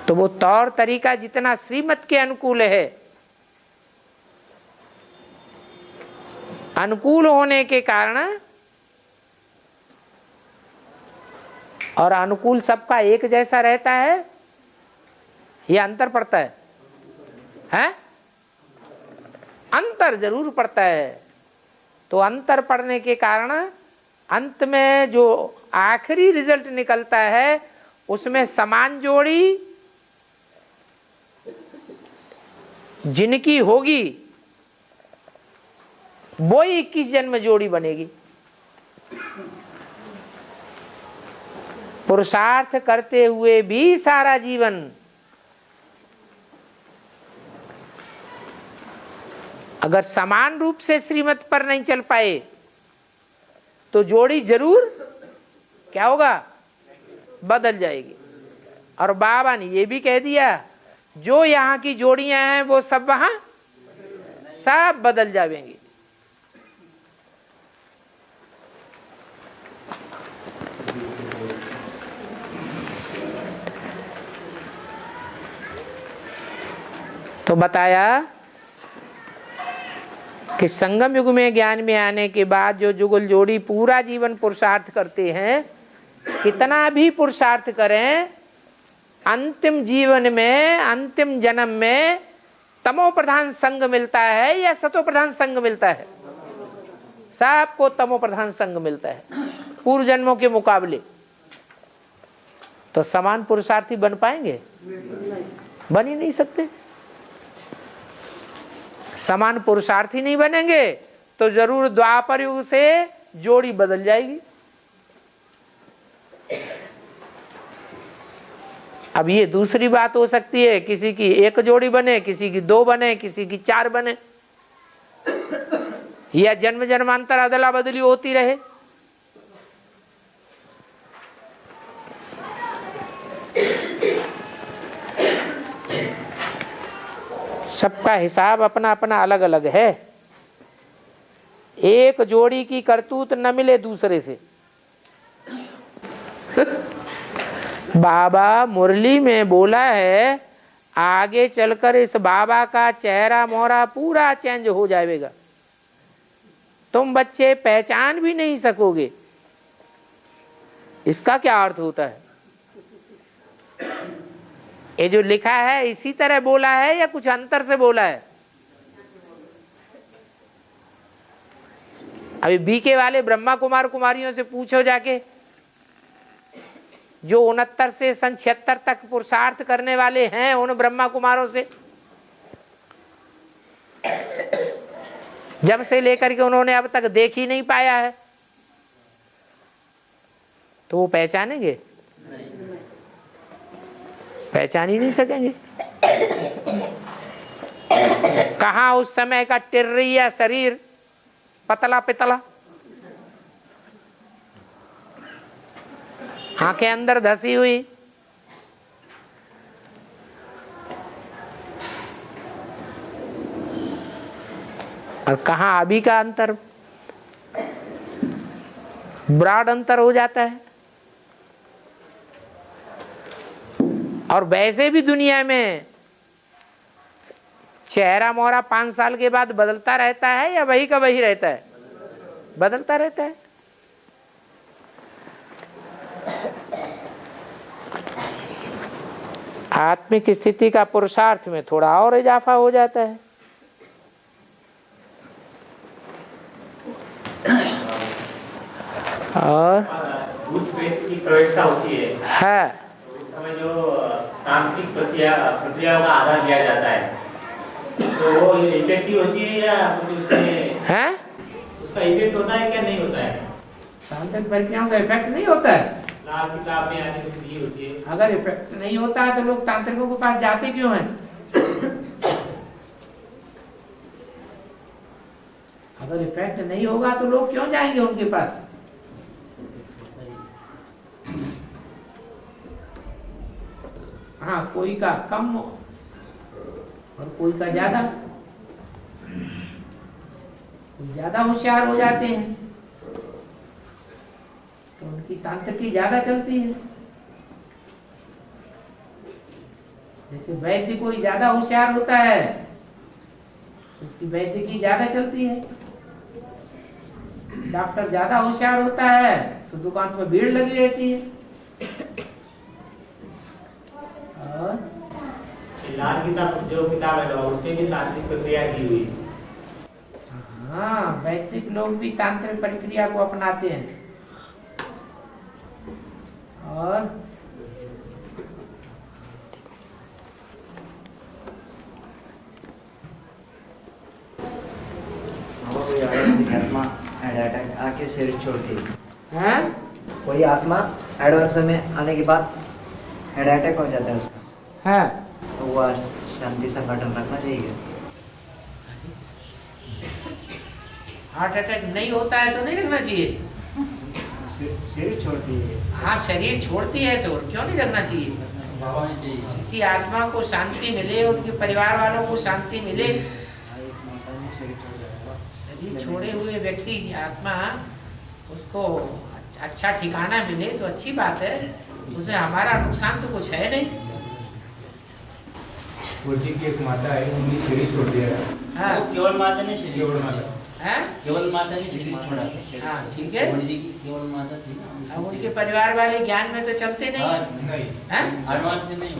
Speaker 2: तो वो तौर तरीका जितना श्रीमत के अनुकूल है, अनुकूल होने के कारण, और अनुकूल सबका एक जैसा रहता है या अंतर पड़ता है? हैं? अंतर जरूर पड़ता है। तो अंतर पड़ने के कारण अंत में जो आखिरी रिजल्ट निकलता है उसमें समान जोड़ी जिनकी होगी वो ही 21 जन्म जोड़ी बनेगी। पुरुषार्थ करते हुए भी सारा जीवन अगर समान रूप से श्रीमत पर नहीं चल पाए तो जोड़ी जरूर क्या होगा? बदल जाएगी। और बाबा ने ये भी कह दिया, जो यहाँ की जोड़ियां हैं वो सब वहां सब बदल जाएंगी। तो बताया कि संगम युग में ज्ञान में आने के बाद जो जुगल जोड़ी पूरा जीवन पुरुषार्थ करते हैं, कितना भी पुरुषार्थ करें, अंतिम जीवन में, अंतिम जन्म में तमो प्रधान संग मिलता है या सतो प्रधान संग मिलता है? सबको तमो प्रधान संग मिलता है पूर्व जन्मों के मुकाबले। तो समान पुरुषार्थी बन पाएंगे? बन ही नहीं सकते। समान पुरुषार्थी नहीं बनेंगे तो जरूर द्वापर युग से जोड़ी बदल जाएगी। अब ये दूसरी बात हो सकती है, किसी की एक जोड़ी बने, किसी की 2 बने, किसी की 4 बने, या जन्म जन्मांतर अदला बदली होती रहे। सबका हिसाब अपना अपना अलग अलग है। एक जोड़ी की करतूत न मिले दूसरे से। बाबा मुरली में बोला है, आगे चलकर इस बाबा का चेहरा मोहरा पूरा चेंज हो जाएगा, तुम बच्चे पहचान भी नहीं सकोगे। इसका क्या अर्थ होता है? ये जो लिखा है इसी तरह बोला है या कुछ अंतर से बोला है? अभी बीके वाले ब्रह्मा कुमार कुमारियों से पूछो जाके, जो 69 से सन 76 तक पुरुषार्थ करने वाले हैं उन ब्रह्मा कुमारों से, जब से लेकर के उन्होंने अब तक देख ही नहीं पाया है, तो वो पहचानेंगे? पहचान ही नहीं सकेंगे। कहाँ उस समय का टिर्रिया शरीर, पतला पितला, आंखें अंदर धसी हुई, और कहाँ अभी का अंतर, ब्रॉड अंतर हो जाता है। और वैसे भी दुनिया में चेहरा मोहरा 5 साल के बाद बदलता रहता है या वही का वही रहता है? बदलता रहता है। आत्मिक स्थिति का पुरुषार्थ में थोड़ा और इजाफा हो जाता है। और
Speaker 6: भूत प्रेत की प्रवेशता होती है, उस समय जो तांत्रिक प्रक्रियाओं का आधार लिया जाता है, तो वो इफेक्टिव होती है या उसमें उसका इफेक्ट होता है क्या नहीं होता है?
Speaker 2: तांत्रिक प्रक्रियाओं का इफेक्ट नहीं होता है।
Speaker 6: लाभ किताब में आने कुछ नहीं होती है।
Speaker 2: अगर इफेक्ट नहीं होता है तो लोग तांत्रिकों के पास जाते क्यों हैं? अगर इफेक्ट नहीं होगा तो लोग क्यों जाएंगे उनके पास? हाँ, कोई का कम और कोई का ज्यादा, कोई ज्यादा होशियार हो जाते हैं तो उनकी तांत्रिकी ज्यादा चलती है। जैसे वैद्य कोई ज्यादा होशियार होता है उसकी वैद्यकी ज्यादा चलती है। डॉक्टर ज्यादा होशियार होता है तो दुकान पर भीड़ लगी रहती है। और
Speaker 6: लाल किताब जो किताब है उसमें भी तांत्रिक प्रक्रिया की हुई।
Speaker 2: हाँ, वैदिक लोग भी तांत्रिक प्रक्रिया को अपनाते हैं। और
Speaker 3: आत्मा अटैक आके शरीर छोड़ती
Speaker 2: है।
Speaker 3: कोई आत्मा एडवांस में आने के बाद हेड अटैक हो जाता है उसका,
Speaker 2: है
Speaker 3: तो वह शांति संगठन रखना चाहिए।
Speaker 2: हार्ट अटैक नहीं होता है तो नहीं रखना चाहिए।
Speaker 3: शरीर छोड़ती है।
Speaker 2: हाँ, शरीर छोड़ती है तो क्यों नहीं रखना चाहिए? किसी आत्मा को शांति मिले, उनके परिवार वालों को शांति मिले। शरीर छोड़े हुए व्यक्ति की आत्मा उसको अच्छा ठिकाना मिले तो अच्छी बात है, उसमें हमारा नुकसान तो कुछ है नहीं।
Speaker 1: गुरुजी की एक माता है, उन्होंने शरीर छोड़ दिया है।
Speaker 2: हाँ,
Speaker 6: केवल माता ने शरीर
Speaker 1: केवल माता
Speaker 2: है,
Speaker 6: केवल माता ने शरीर छोड़ा।
Speaker 2: हाँ ठीक है।
Speaker 6: गुरुजी की केवल माता थी ना।
Speaker 2: अब उनके परिवार वाले ज्ञान में तो चलते नहीं
Speaker 1: नहीं,
Speaker 2: हैं,
Speaker 6: एडवांस में नहीं,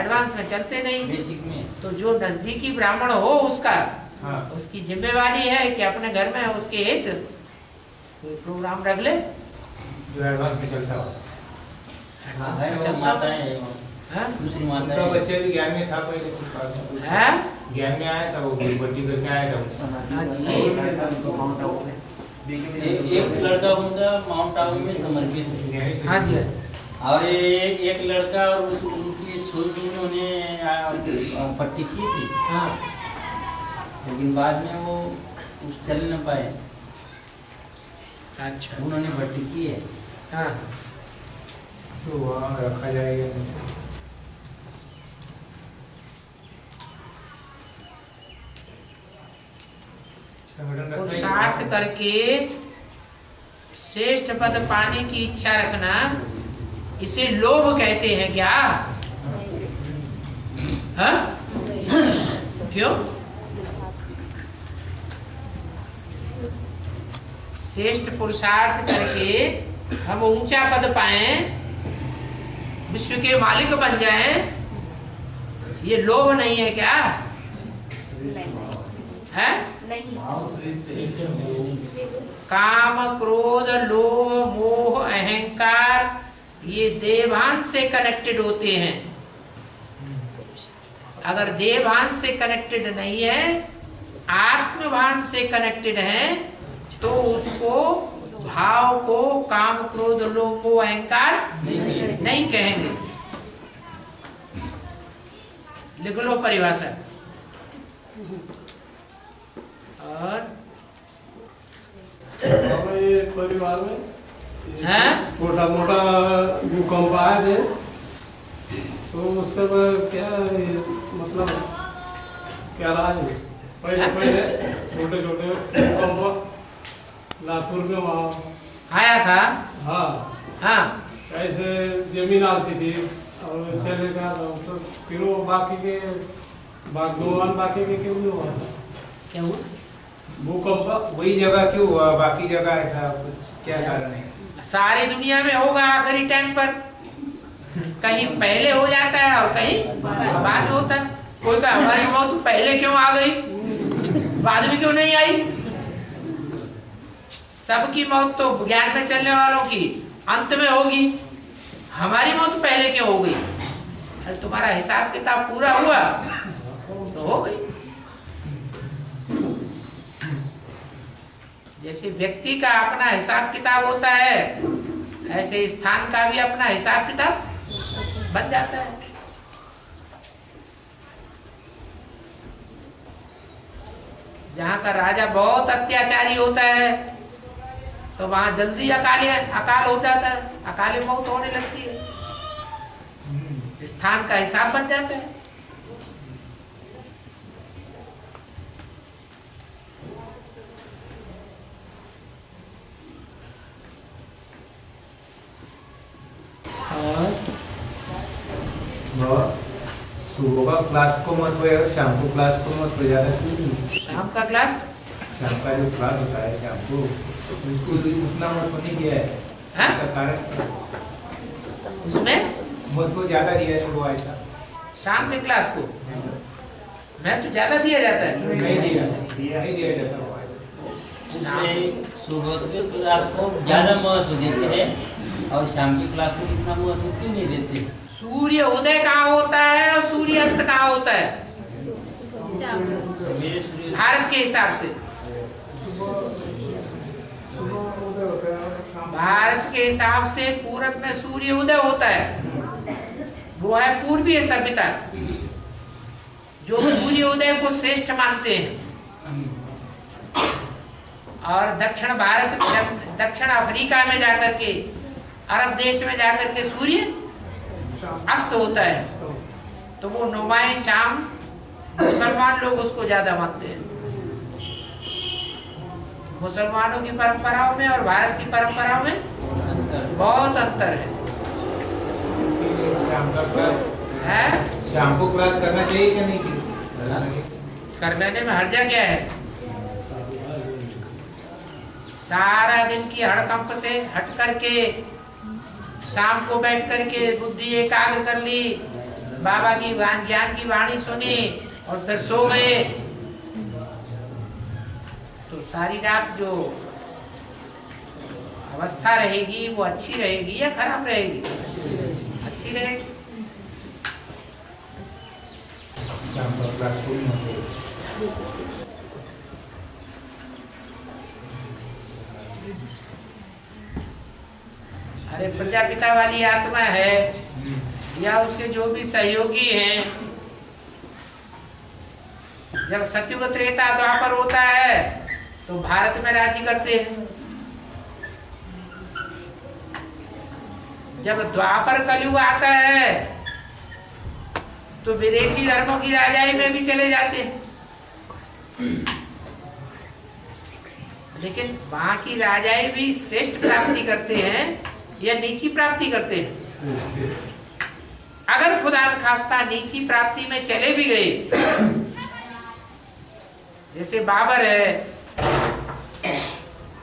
Speaker 2: एडवांस में चलते नहीं।
Speaker 6: बेसिक में।
Speaker 2: तो जो नजदीकी ब्राह्मण हो उसका,
Speaker 1: हाँ,
Speaker 2: उसकी जिम्मेवारी है कि अपने घर में उसके हित कोई प्रोग्राम रख ले
Speaker 1: जो एडवांस में चलता हो।
Speaker 2: एडवांस
Speaker 6: है
Speaker 2: में
Speaker 6: वो
Speaker 2: चलता
Speaker 6: माता
Speaker 2: है।
Speaker 6: है,
Speaker 2: हाँ?
Speaker 6: दूसरी माता
Speaker 1: उनका
Speaker 6: है।
Speaker 1: बच्चे भी ज्ञान में था पहले कुछ काल में।
Speaker 2: हैं?
Speaker 1: ज्ञान में आया था, वो बट्टी करके आया था।
Speaker 2: हाँ जी।
Speaker 6: एक लड़का उनका माउंट आबू में समर्पित है।
Speaker 2: हाँ जी।
Speaker 6: और एक लड़का और उनकी सोच में उन्हें पट्टी की थी,
Speaker 2: हाँ
Speaker 6: लेकिन बाद में वो उस चल न पाए,
Speaker 2: अच्छा।
Speaker 6: उन्होंने भर्ती की है।
Speaker 2: हाँ
Speaker 1: तो वहाँ रखा जाएगा नहीं। संगठन रखना ही
Speaker 2: पुरुषार्थ करके श्रेष्ठ पद पाने की इच्छा रखना, इसे लोभ कहते हैं क्या? हाँ? क्यों? श्रेष्ठ पुरुषार्थ करके हम ऊंचा पद पाएं, विश्व के मालिक बन जाएं, ये लोभ नहीं है क्या? है?
Speaker 4: नहीं।
Speaker 2: काम, क्रोध, लोभ, मोह, अहंकार ये देवभान से कनेक्टेड होते हैं। अगर देवभान से कनेक्टेड नहीं है, आत्मभान से कनेक्टेड है, तो उसको भाव को काम, क्रोध, लोभ, मोह, अहंकार नहीं कहेंगे। लिख लो परिभाषा। और
Speaker 5: हमारे परिवार में
Speaker 2: है
Speaker 5: छोटा मोटा भूकंप आए थे, तो उस सब क्या मतलब क्या रहा है? पहले छोटे छोटे भूकंप लातूर में वहाँ
Speaker 2: आया था।
Speaker 5: हाँ
Speaker 2: हाँ
Speaker 5: ऐसे जमीन आती थी और चले गया था, तो फिर वो बाकी के बाकी के क्यों नहीं हुआ?
Speaker 2: क्या हुआ?
Speaker 1: भूकंप वही जगह क्यों हुआ, बाकी जगह ऐसा कुछ क्या कारण है?
Speaker 2: सारी दुनिया में होगा आखिरी टाइम पर, कहीं पहले हो जाता है और कहीं बाद में होता है। कोई का हमारी मौत पहले क्यों आ गई, बाद में क्यों नहीं आई? सबकी मौत तो ज्ञान में चलने वालों की अंत में होगी, हमारी मौत पहले क्यों हो गई? अरे तुम्हारा हिसाब किताब पूरा हुआ तो हो गई। जैसे व्यक्ति का अपना हिसाब किताब होता है, ऐसे स्थान का भी अपना हिसाब किताब बन जाता है। जहाँ का राजा बहुत अत्याचारी होता है तो वहां जल्दी अकाल हो जाता है, अकाले मौत होने लगती है। स्थान का हिसाब बन जाता है।
Speaker 1: और सुबह का क्लास को महत्व है और शाम को क्लास को महत्व ज्यादा क्यों नहीं?
Speaker 2: शाम का क्लास,
Speaker 1: शाम का जो क्लास होता है शाम को, उसको उतना महत्व नहीं दिया है। इसका कारण
Speaker 2: उसमें
Speaker 1: महत्व ज्यादा दिया है सुबह ऐसा।
Speaker 2: शाम के क्लास को मैं तो ज्यादा दिया जाता है।
Speaker 1: नहीं दिया जाता।
Speaker 6: सुबह के क्लास को ज्यादा महत्व देते हैं और शाम की क्लास को इतना महत्व क्यों नहीं देते?
Speaker 2: सूर्य उदय कहाँ होता है और सूर्य अस्त कहाँ होता है? भारत के हिसाब से, भारत के हिसाब से पूरब में सूर्य उदय होता है, वो है पूर्वीय सभ्यता, जो सूर्य उदय को श्रेष्ठ मानते हैं। और दक्षिण भारत, दक्षिण अफ्रीका में जाकर के, अरब देश में जाकर के सूर्य अस्त होता है, तो वो नुमाए शाम मुसलमान लोग उसको ज्यादा मानते हैं। मुसलमानों की परंपराओं में और भारत की परंपराओं में बहुत अंतर है।
Speaker 1: शाम का क्लास
Speaker 2: है?
Speaker 1: शाम को क्लास करना चाहिए क्या नहीं?
Speaker 2: करने में हर्जा क्या है? सारा दिन की हड़कंप से हट करके शाम को बैठ करके बुद्धि एकाग्र कर ली, बाबा की ज्ञान की वाणी सुनी और फिर सो गए, तो सारी रात जो अवस्था रहेगी वो अच्छी रहेगी या खराब रहेगी? अच्छी रहेगी।
Speaker 1: शाम का क्लास को नहीं।
Speaker 2: अरे प्रजापिता वाली आत्मा है या उसके जो भी सहयोगी हैं, जब सतयुग त्रेता द्वापर होता है तो भारत में राज्य करते हैं, जब द्वापर कलयुग आता है तो विदेशी धर्मों की राजाई में भी चले जाते हैं, लेकिन वहां की राजाई भी श्रेष्ठ प्राप्ति करते हैं या नीची प्राप्ति करते हैं? अगर खुदा न खास्ता नीची प्राप्ति में चले भी गए, जैसे बाबर है,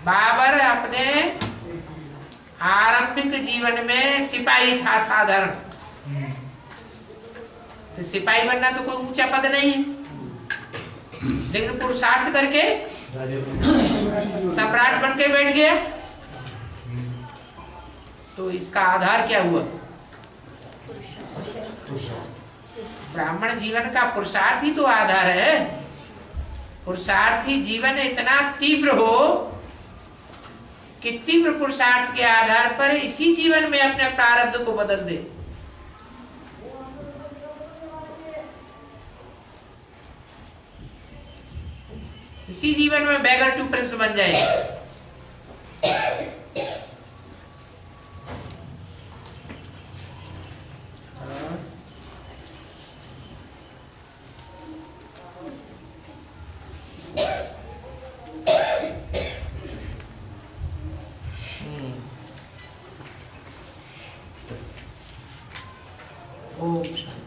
Speaker 2: बाबर अपने आरंभिक जीवन में सिपाही था साधारण, तो सिपाही बनना तो कोई ऊंचा पद नहीं है, लेकिन पुरुषार्थ करके सम्राट बन के बैठ गया। तो इसका आधार क्या हुआ? ब्राह्मण जीवन का पुरुषार्थ ही तो आधार है। पुरुषार्थी जीवन इतना तीव्र हो कि तीव्र पुरुषार्थ के आधार पर इसी जीवन में अपने प्रारब्ध को बदल दे। इसी जीवन में बैगर टू प्रिंस बन जाए। ओम शांति।